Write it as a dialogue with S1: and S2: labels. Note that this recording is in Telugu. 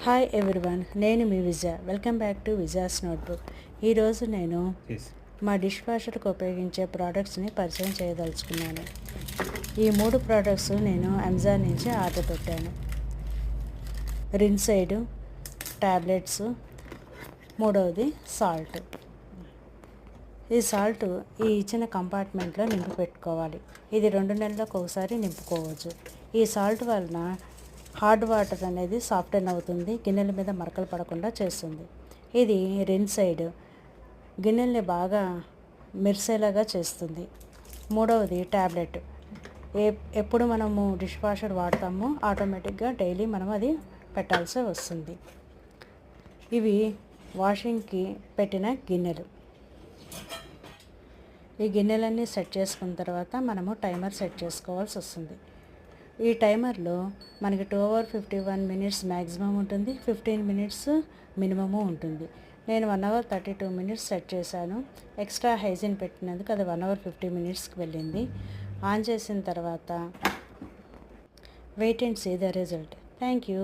S1: హాయ్ ఎవ్రీవన్, నేను మీ Vijaya. Welcome back to Vijaya's notebook. ఈరోజు నేను మా డిష్ వాషర్కి ఉపయోగించే ప్రోడక్ట్స్ని పరిచయం చేయదలుచుకున్నాను. ఈ 3 ప్రోడక్ట్స్ నేను అమెజాన్ నుంచి ఆర్డర్ పెట్టాను. రిన్సైడ్, ట్యాబ్లెట్స్, మూడవది సాల్ట్. ఈ సాల్ట్ ఈ ఇచ్చిన కంపార్ట్మెంట్లో నింపి పెట్టుకోవాలి. ఇది 2 నెలలకు ఒకసారి నింపుకోవచ్చు. ఈ సాల్ట్ వలన హార్డ్ వాటర్ అనేది సాఫ్టెన్ అవుతుంది, గిన్నెల మీద మరకలు పడకుండా చేస్తుంది. ఇది రిన్సైడ్, గిన్నెల్ని బాగా మెరిసేలాగా చేస్తుంది. మూడవది ట్యాబ్లెట్. ఎప్పుడు మనము డిష్ వాషర్ వాడతామో ఆటోమేటిక్గా డైలీ మనం అది పెట్టాల్సి వస్తుంది. ఇవి వాషింగ్కి పెట్టిన గిన్నెలు. ఈ గిన్నెలన్నీ సెట్ చేసుకున్న తర్వాత మనము టైమర్ సెట్ చేసుకోవాల్సి వస్తుంది. ఈ టైమర్లో మనకి 2 hours 51 minutes మ్యాక్సిమం ఉంటుంది, 15 minutes మినిమము ఉంటుంది. నేను 1 hour 32 minutes సెట్ చేశాను. ఎక్స్ట్రా హైజీన్ పెట్టినందుకు అది 1 hour 50 minutesకి వెళ్ళింది. ఆన్ చేసిన తర్వాత wait and see the result. Thank you.